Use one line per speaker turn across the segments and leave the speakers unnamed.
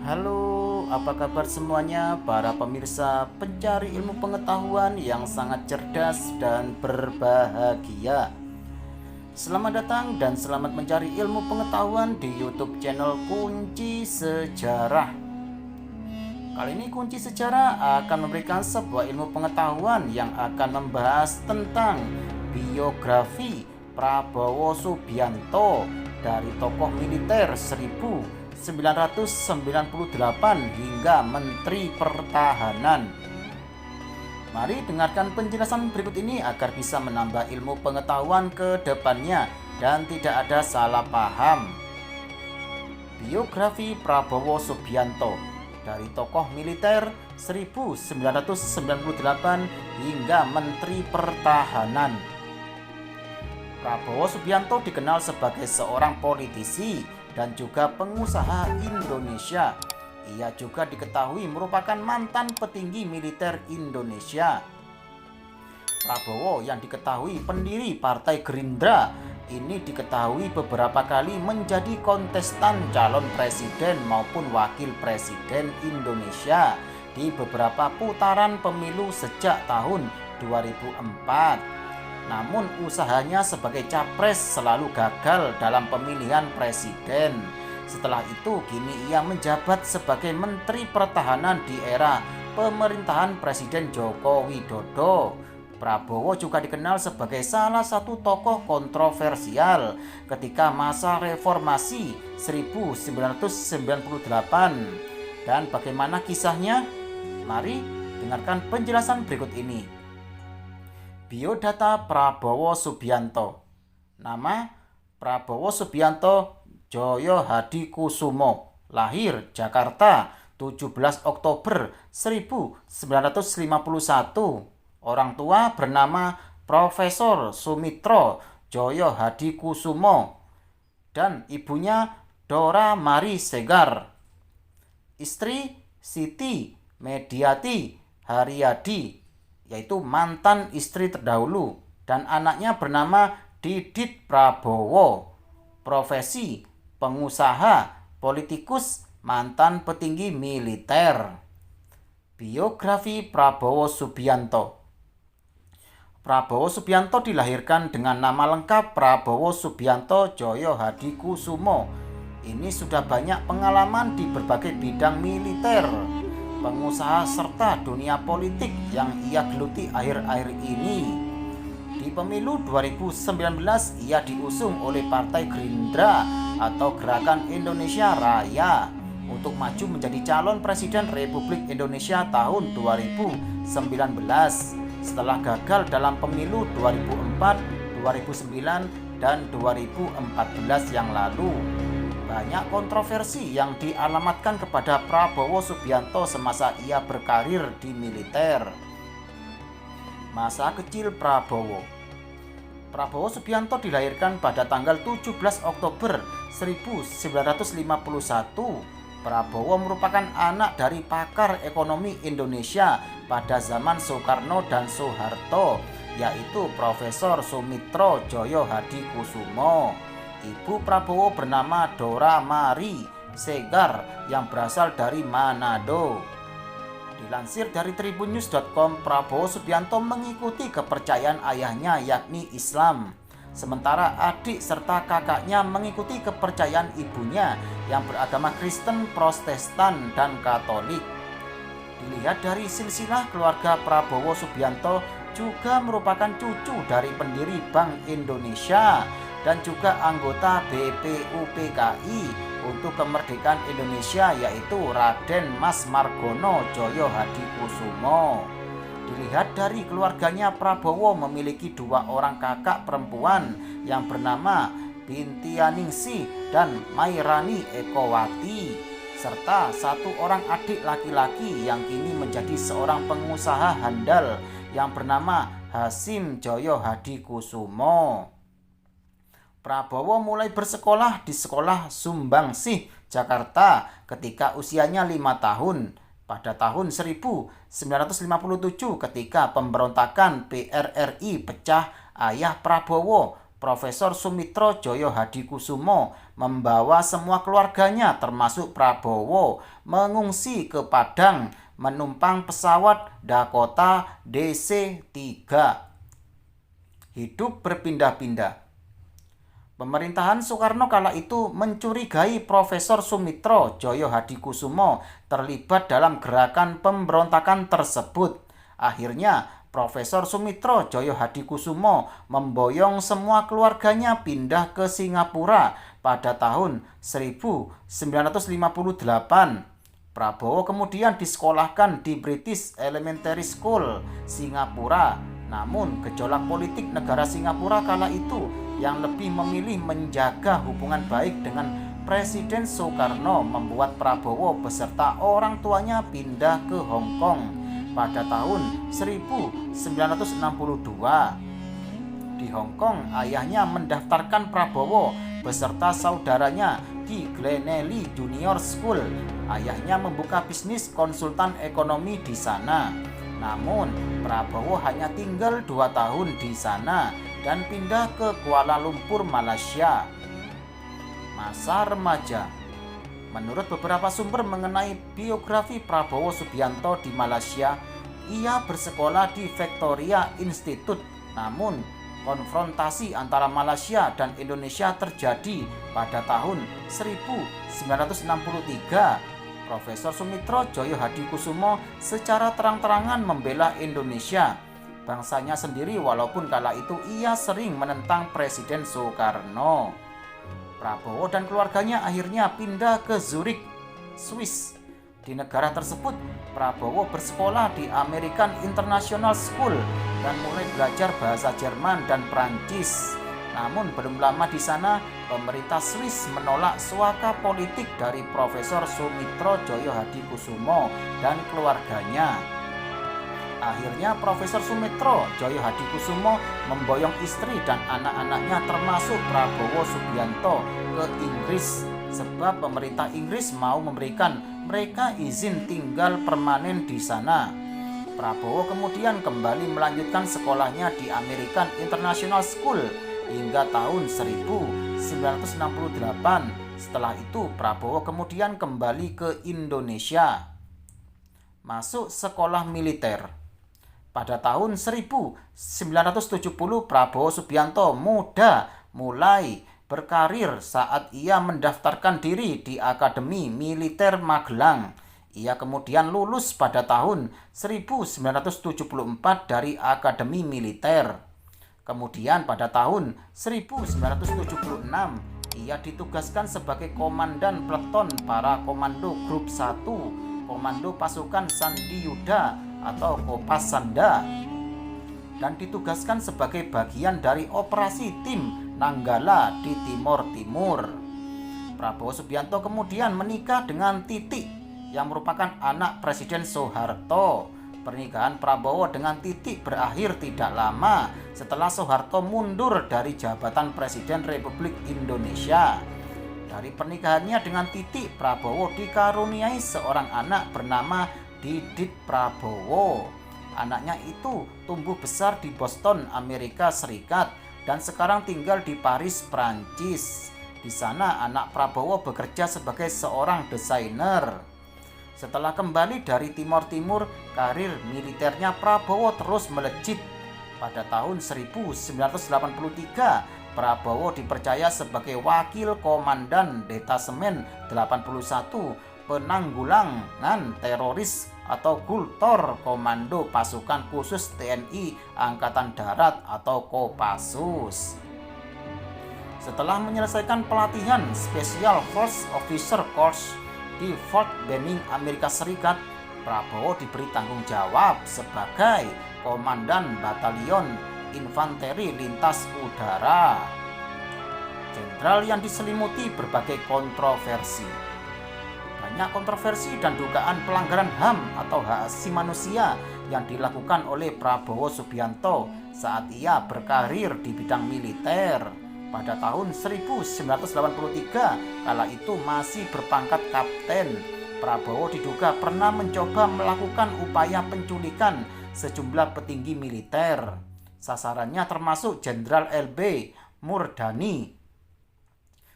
Halo, apa kabar semuanya para pemirsa pencari ilmu pengetahuan yang sangat cerdas dan berbahagia. Selamat datang dan selamat mencari ilmu pengetahuan di YouTube channel Kunci Sejarah. Kali ini Kunci Sejarah akan memberikan sebuah ilmu pengetahuan yang akan membahas tentang biografi Prabowo Subianto dari tokoh militer 1998 hingga Menteri Pertahanan. Mari dengarkan penjelasan berikut ini agar bisa menambah ilmu pengetahuan ke depannya dan tidak ada salah paham. Biografi Prabowo Subianto dari tokoh militer 1998 hingga Menteri Pertahanan. Prabowo Subianto dikenal sebagai seorang politisi dan juga pengusaha Indonesia. Ia juga diketahui merupakan mantan petinggi militer Indonesia. Prabowo yang diketahui pendiri Partai Gerindra ini diketahui beberapa kali menjadi kontestan calon presiden maupun wakil presiden Indonesia di beberapa putaran pemilu sejak tahun 2004. Namun usahanya sebagai capres selalu gagal dalam pemilihan presiden. Setelah itu kini ia menjabat sebagai Menteri Pertahanan di era pemerintahan Presiden Joko Widodo. Prabowo juga dikenal sebagai salah satu tokoh kontroversial ketika masa reformasi 1998. Dan bagaimana kisahnya? Mari dengarkan penjelasan berikut ini. Biodata Prabowo Subianto. Nama Prabowo Subianto Joyo Hadi Kusumo. Lahir Jakarta 17 Oktober 1951. Orang tua bernama Profesor Sumitro Joyo Hadi Kusumo dan ibunya Dora Mari Segar. Istri Siti Mediati Haryadi, yaitu mantan istri terdahulu, dan anaknya bernama Didit Prabowo. Profesi pengusaha, politikus, mantan petinggi militer. Biografi Prabowo Subianto. Prabowo Subianto dilahirkan dengan nama lengkap Prabowo Subianto Joyo Hadi Kusumo. Ini sudah banyak pengalaman di berbagai bidang militer, pengusaha serta dunia politik yang ia geluti akhir-akhir ini. Di pemilu 2019 ia diusung oleh Partai Gerindra atau Gerakan Indonesia Raya untuk maju menjadi calon Presiden Republik Indonesia tahun 2019 setelah gagal dalam pemilu 2004, 2009, dan 2014 yang lalu. Banyak kontroversi yang dialamatkan kepada Prabowo Subianto semasa ia berkarir di militer. Masa kecil Prabowo. Prabowo Subianto dilahirkan pada tanggal 17 Oktober 1951. Prabowo merupakan anak dari pakar ekonomi Indonesia pada zaman Soekarno dan Soeharto, yaitu Profesor Sumitro Joyo Hadi Kusumo. Ibu Prabowo bernama Dora Mari Segar yang berasal dari Manado. Dilansir dari tribunnews.com, Prabowo Subianto mengikuti kepercayaan ayahnya yakni Islam. Sementara adik serta kakaknya mengikuti kepercayaan ibunya yang beragama Kristen, Protestan, dan Katolik. Dilihat dari silsilah keluarga Prabowo Subianto juga merupakan cucu dari pendiri Bank Indonesia dan juga anggota BPUPKI untuk kemerdekaan Indonesia, yaitu Raden Mas Margono Joyo Hadi Kusumo. Dilihat dari keluarganya, Prabowo memiliki dua orang kakak perempuan yang bernama Bintianingsih dan Mairani Ekowati, serta satu orang adik laki-laki yang kini menjadi seorang pengusaha handal yang bernama Hasim Joyo Hadi Kusumo. Prabowo mulai bersekolah di Sekolah Sumbangsih, Jakarta ketika usianya 5 tahun. Pada tahun 1957 ketika pemberontakan PRRI pecah, ayah Prabowo Profesor Sumitro Joyo Hadikusumo membawa semua keluarganya termasuk Prabowo mengungsi ke Padang menumpang pesawat Dakota DC-3. Hidup berpindah-pindah. Pemerintahan Soekarno kala itu mencurigai Profesor Sumitro Joyo Hadikusumo terlibat dalam gerakan pemberontakan tersebut. Akhirnya Profesor Sumitro Joyo Hadikusumo memboyong semua keluarganya pindah ke Singapura pada tahun 1958. Prabowo kemudian disekolahkan di British Elementary School, Singapura. Namun gejolak politik negara Singapura kala itu yang lebih memilih menjaga hubungan baik dengan Presiden Soekarno membuat Prabowo beserta orang tuanya pindah ke Hong Kong pada tahun 1962. Di Hong Kong, ayahnya mendaftarkan Prabowo beserta saudaranya di Glenelly Junior School. Ayahnya membuka bisnis konsultan ekonomi di sana. Namun, Prabowo hanya tinggal 2 tahun di sana dan pindah ke Kuala Lumpur, Malaysia. Masa remaja. Menurut beberapa sumber mengenai biografi Prabowo Subianto di Malaysia, ia bersekolah di Victoria Institute. Namun, konfrontasi antara Malaysia dan Indonesia terjadi pada tahun 1963. Profesor Sumitro Joyo Hadikusumo secara terang-terangan membela Indonesia, bangsanya sendiri, walaupun kala itu ia sering menentang Presiden Soekarno. Prabowo dan keluarganya akhirnya pindah ke Zurich, Swiss. Di negara tersebut, Prabowo bersekolah di American International School dan mulai belajar bahasa Jerman dan Prancis. Namun belum lama di sana, pemerintah Swiss menolak suaka politik dari Profesor Sumitro Joyo Hadikusumo dan keluarganya. Akhirnya Profesor Sumitro Joyo Hadikusumo memboyong istri dan anak-anaknya termasuk Prabowo Subianto ke Inggris sebab pemerintah Inggris mau memberikan mereka izin tinggal permanen di sana. Prabowo kemudian kembali melanjutkan sekolahnya di American International School hingga tahun 1968. Setelah itu Prabowo kemudian kembali ke Indonesia. Masuk sekolah militer. Pada tahun 1970 Prabowo Subianto muda mulai berkarir saat ia mendaftarkan diri di Akademi Militer Magelang. Ia kemudian lulus pada tahun 1974 dari Akademi Militer. Kemudian pada tahun 1976 ia ditugaskan sebagai komandan peleton para komando grup 1 Komando Pasukan Sandi Yuda atau Kopasanda dan ditugaskan sebagai bagian dari operasi tim Nanggala di Timor Timur. Prabowo Subianto kemudian menikah dengan Titik yang merupakan anak Presiden Soeharto. Pernikahan Prabowo dengan Titik berakhir tidak lama setelah Soeharto mundur dari jabatan Presiden Republik Indonesia. Dari pernikahannya dengan Titik, Prabowo dikaruniai seorang anak bernama Didit Prabowo. Anaknya itu tumbuh besar di Boston, Amerika Serikat dan sekarang tinggal di Paris, Prancis. Di sana anak Prabowo bekerja sebagai seorang desainer. Setelah kembali dari Timor Timur, karir militernya Prabowo terus melejit. Pada tahun 1983, Prabowo dipercaya sebagai wakil komandan Detasemen 81 Penanggulangan Teroris atau Gultor Komando Pasukan Khusus TNI Angkatan Darat atau Kopassus. Setelah menyelesaikan pelatihan Special Force Officer Course di Fort Benning, Amerika Serikat, Prabowo diberi tanggung jawab sebagai Komandan Batalion Infanteri Lintas Udara. Jenderal yang diselimuti berbagai kontroversi. Banyak kontroversi dan dugaan pelanggaran HAM atau hak asasi manusia yang dilakukan oleh Prabowo Subianto saat ia berkarir di bidang militer. Pada tahun 1983, kala itu masih berpangkat kapten, Prabowo diduga pernah mencoba melakukan upaya penculikan sejumlah petinggi militer. Sasarannya termasuk Jenderal LB Murdani.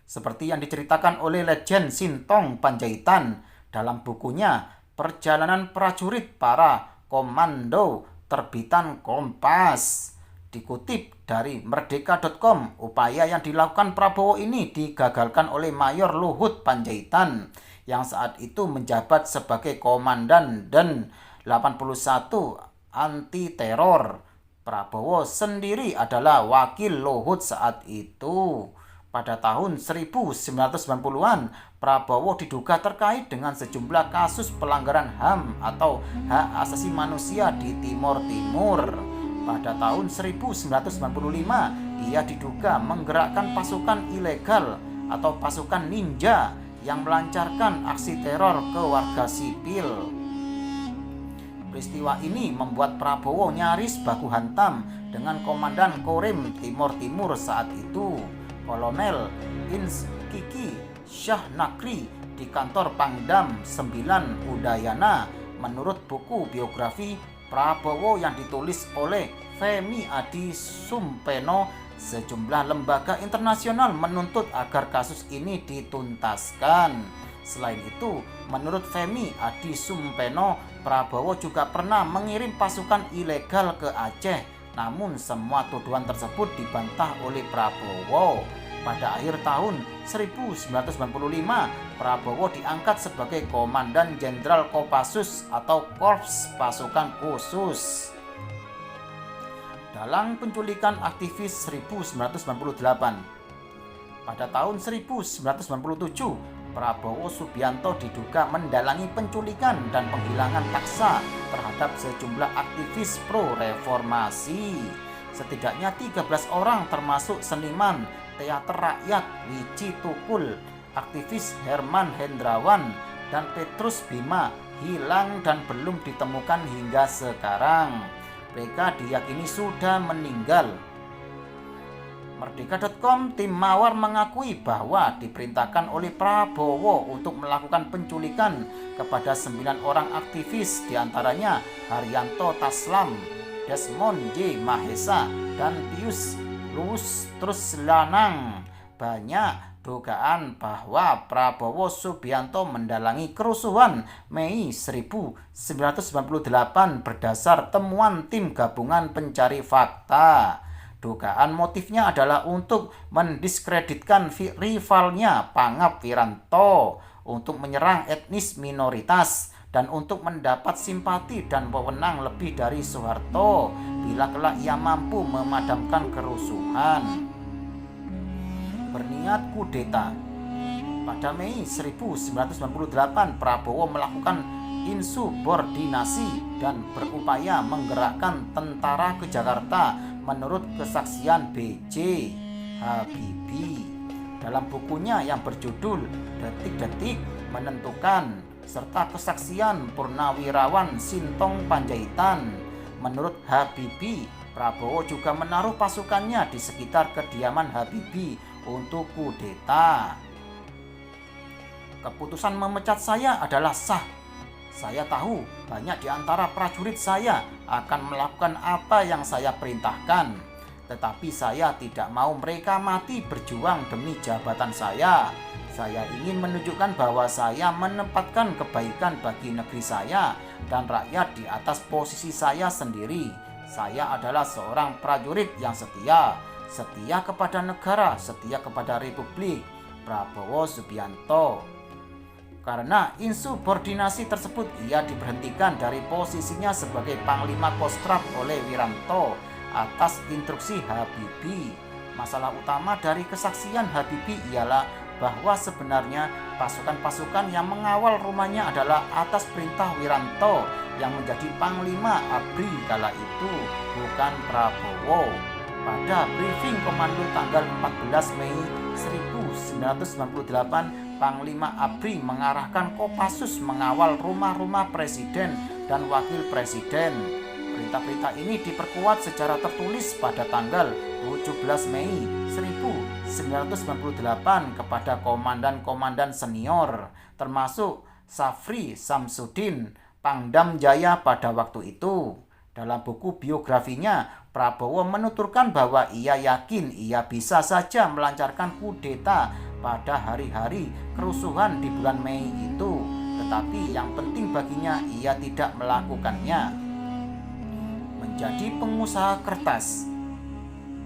Seperti yang diceritakan oleh Legend Sintong Panjaitan dalam bukunya Perjalanan Prajurit Para Komando terbitan Kompas. Dikutip dari merdeka.com, upaya yang dilakukan Prabowo ini digagalkan oleh Mayor Luhut Panjaitan yang saat itu menjabat sebagai Komandan Dan 81 Anti Teror. Prabowo sendiri adalah wakil Luhut saat itu. Pada tahun 1990-an, Prabowo diduga terkait dengan sejumlah kasus pelanggaran HAM atau hak asasi manusia di Timur Timur. Pada tahun 1995, ia diduga menggerakkan pasukan ilegal atau pasukan ninja yang melancarkan aksi teror ke warga sipil. Peristiwa ini membuat Prabowo nyaris baku hantam dengan Komandan Korim Timur Timur saat itu, Kolonel Ins Kiki Syah Nakri di kantor Pangdam 9 Udayana. Menurut buku biografi Prabowo yang ditulis oleh Femi Adi Sumpeno, sejumlah lembaga internasional menuntut agar kasus ini dituntaskan. Selain itu, menurut Femi Adi Sumpeno, Prabowo juga pernah mengirim pasukan ilegal ke Aceh, namun semua tuduhan tersebut dibantah oleh Prabowo. Pada akhir tahun 1995, Prabowo diangkat sebagai Komandan Jenderal Kopassus atau Korps Pasukan Khusus. Dalam penculikan aktivis 1998, pada tahun 1997, Prabowo Subianto diduga mendalangi penculikan dan penghilangan paksa terhadap sejumlah aktivis pro-reformasi. Setidaknya 13 orang termasuk seniman teater rakyat Wiji Tukul, aktivis Herman Hendrawan, dan Petrus Bima hilang dan belum ditemukan hingga sekarang. Mereka diyakini sudah meninggal. Merdeka.com, tim Mawar mengakui bahwa diperintahkan oleh Prabowo untuk melakukan penculikan kepada 9 orang aktivis, diantaranya Haryanto Taslam, Desmond J. Mahesa, dan Pius Luslanang. Banyak dugaan bahwa Prabowo Subianto mendalangi kerusuhan Mei 1998 berdasar temuan tim gabungan pencari fakta. Dugaan motifnya adalah untuk mendiskreditkan rivalnya Pangap Wiranto, untuk menyerang etnis minoritas, dan untuk mendapat simpati dan wewenang lebih dari Soeharto bila kelak ia mampu memadamkan kerusuhan. Berniat kudeta. Pada Mei 1998, Prabowo melakukan insubordinasi dan berupaya menggerakkan tentara ke Jakarta menurut kesaksian B.J. Habibie. Dalam bukunya yang berjudul Detik-Detik Menentukan serta kesaksian Purnawirawan Sintong Panjaitan, menurut Habibie, Prabowo juga menaruh pasukannya di sekitar kediaman Habibie untuk kudeta. Keputusan memecat saya adalah sah. Saya tahu banyak di antara prajurit saya akan melakukan apa yang saya perintahkan, tetapi saya tidak mau mereka mati berjuang demi jabatan saya. Saya ingin menunjukkan bahwa saya menempatkan kebaikan bagi negeri saya dan rakyat di atas posisi saya sendiri. Saya adalah seorang prajurit yang setia kepada negara, setia kepada Republik. Prabowo Subianto. Karena insubordinasi tersebut, ia diberhentikan dari posisinya sebagai Panglima Kostrad oleh Wiranto atas instruksi Habibie. Masalah utama dari kesaksian Habibie ialah bahwa sebenarnya pasukan-pasukan yang mengawal rumahnya adalah atas perintah Wiranto yang menjadi Panglima ABRI kala itu, bukan Prabowo. Pada briefing komando tanggal 14 Mei 1998, Panglima ABRI mengarahkan Kopassus mengawal rumah-rumah presiden dan wakil presiden. Perintah-perintah ini diperkuat secara tertulis pada tanggal 17 Mei 1998 kepada komandan-komandan senior, termasuk Safri Samsudin, Pangdam Jaya pada waktu itu. Dalam buku biografinya, Prabowo menuturkan bahwa ia yakin ia bisa saja melancarkan kudeta pada hari-hari kerusuhan di bulan Mei itu, tetapi yang penting baginya ia tidak melakukannya. Menjadi pengusaha kertas.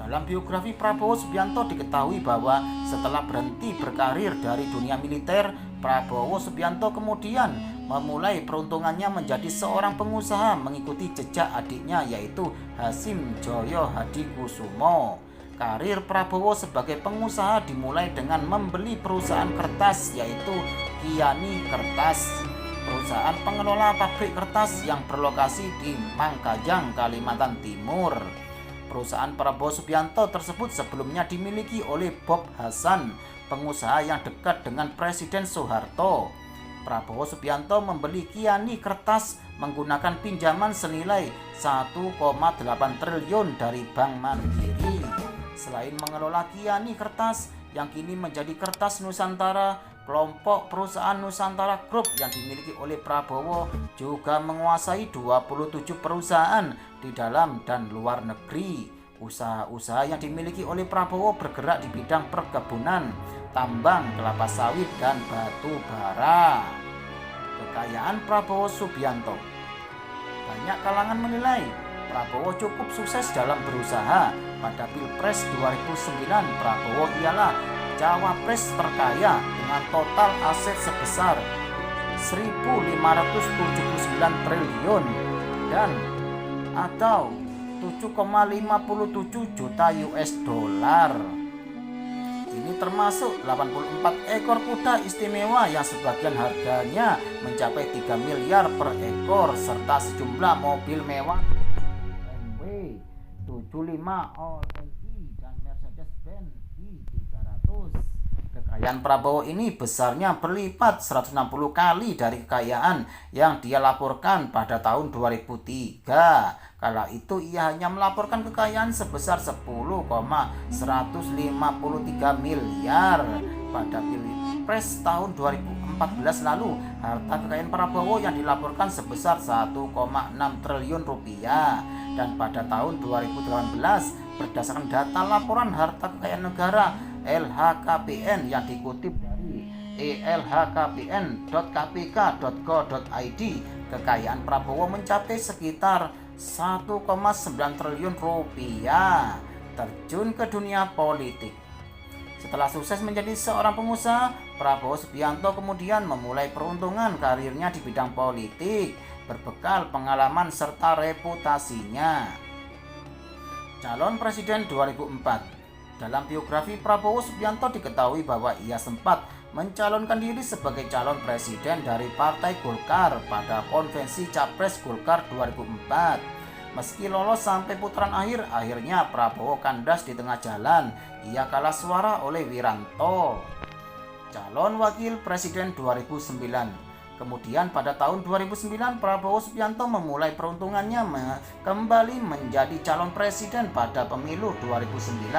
Dalam biografi Prabowo Subianto diketahui bahwa setelah berhenti berkarir dari dunia militer, Prabowo Subianto kemudian memulai peruntungannya menjadi seorang pengusaha mengikuti jejak adiknya yaitu Hasim Joyo Hadikusumo. Karir Prabowo sebagai pengusaha dimulai dengan membeli perusahaan kertas yaitu Kiani Kertas, perusahaan pengelola pabrik kertas yang berlokasi di Mangkajang, Kalimantan Timur. Perusahaan Prabowo Subianto tersebut sebelumnya dimiliki oleh Bob Hasan, pengusaha yang dekat dengan Presiden Soeharto. Prabowo Subianto membeli Kiani Kertas menggunakan pinjaman senilai 1,8 triliun dari Bank Mandiri. Selain mengelola Kiani Kertas yang kini menjadi Kertas Nusantara, kelompok perusahaan Nusantara Group yang dimiliki oleh Prabowo juga menguasai 27 perusahaan di dalam dan luar negeri. Usaha-usaha yang dimiliki oleh Prabowo bergerak di bidang perkebunan, tambang, kelapa sawit, dan batu bara. Kekayaan Prabowo Subianto. Banyak kalangan menilai Prabowo cukup sukses dalam berusaha. Pada Pilpres 2009, Prabowo ialah cawapres terkaya dengan total aset sebesar 1.579 triliun dan atau 7,57 juta US dollar. Ini termasuk 84 ekor kuda istimewa yang sebagian harganya mencapai 3 miliar per ekor serta sejumlah mobil mewah BMW 75 All-LE dan Mercedes-Benz E300. Kekayaan Prabowo ini besarnya berlipat 160 kali dari kekayaan yang dia laporkan pada tahun 2003. Kala itu ia hanya melaporkan kekayaan sebesar 10,153 miliar. Pada Pilpres tahun 2014 lalu, harta kekayaan Prabowo yang dilaporkan sebesar 1,6 triliun rupiah. Dan pada tahun 2018, berdasarkan data laporan harta kekayaan negara LHKPN yang dikutip dari elhkpn.kpk.go.id, kekayaan Prabowo mencapai sekitar 1,9 triliun rupiah. Terjun ke dunia politik. Setelah sukses menjadi seorang pengusaha, Prabowo Subianto kemudian memulai peruntungan karirnya di bidang politik berbekal pengalaman serta reputasinya. Calon Presiden 2004. Dalam biografi Prabowo Subianto diketahui bahwa ia sempat mencalonkan diri sebagai calon presiden dari Partai Golkar pada konvensi Capres Golkar 2004. Meski lolos sampai putaran akhir, akhirnya Prabowo kandas di tengah jalan. Ia kalah suara oleh Wiranto, calon wakil presiden 2009. Kemudian pada tahun 2009 Prabowo Subianto memulai peruntungannya kembali menjadi calon presiden pada pemilu 2009.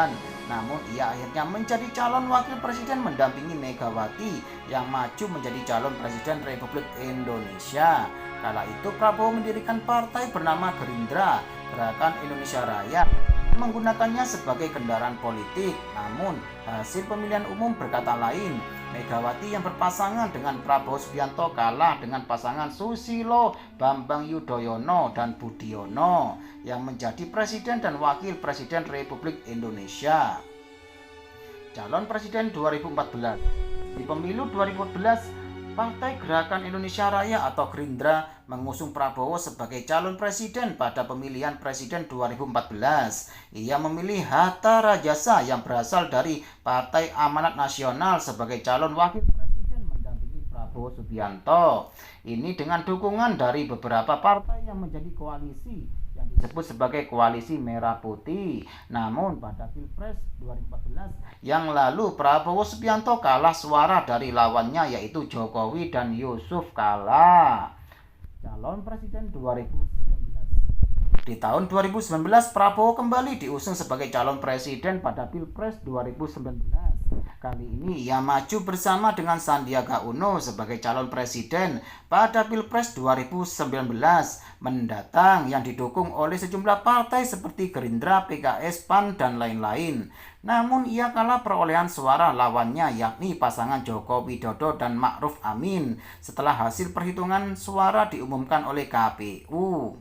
Namun ia akhirnya menjadi calon wakil presiden mendampingi Megawati yang maju menjadi calon presiden Republik Indonesia. Kala itu Prabowo mendirikan partai bernama Gerindra, Gerakan Indonesia Raya, menggunakannya sebagai kendaraan politik. Namun hasil pemilihan umum berkata lain. Megawati yang berpasangan dengan Prabowo Subianto kalah dengan pasangan Susilo Bambang Yudhoyono dan Budiono yang menjadi presiden dan wakil presiden Republik Indonesia. Calon Presiden 2014. Di pemilu 2014, Partai Gerakan Indonesia Raya atau Gerindra mengusung Prabowo sebagai calon presiden pada pemilihan presiden 2014. Ia memilih Hatta Rajasa yang berasal dari Partai Amanat Nasional sebagai calon wakil presiden mendampingi Prabowo Subianto. Ini dengan dukungan dari beberapa partai yang menjadi koalisi yang disebut sebagai Koalisi Merah Putih. Namun pada Pilpres 2014 yang lalu Prabowo Subianto kalah suara dari lawannya yaitu Jokowi dan Yusuf Kala. Calon Presiden 2019. Di tahun 2019 Prabowo kembali diusung sebagai calon presiden pada Pilpres 2019. Kali ini ia maju bersama dengan Sandiaga Uno sebagai calon presiden pada Pilpres 2019 mendatang yang didukung oleh sejumlah partai seperti Gerindra, PKS, PAN, dan lain-lain. Namun ia kalah perolehan suara lawannya yakni pasangan Joko Widodo dan Ma'ruf Amin setelah hasil perhitungan suara diumumkan oleh KPU.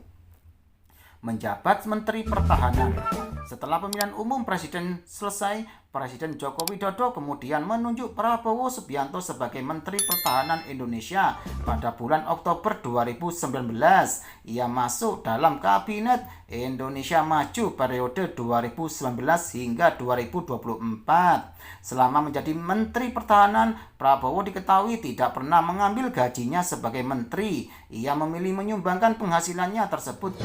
Menjabat Menteri Pertahanan. Setelah pemilihan umum presiden selesai, Presiden Joko Widodo kemudian menunjuk Prabowo Subianto sebagai Menteri Pertahanan Indonesia pada bulan Oktober 2019. Ia masuk dalam Kabinet Indonesia Maju periode 2019 hingga 2024. Selama menjadi Menteri Pertahanan, Prabowo diketahui tidak pernah mengambil gajinya sebagai menteri. Ia memilih menyumbangkan penghasilannya tersebut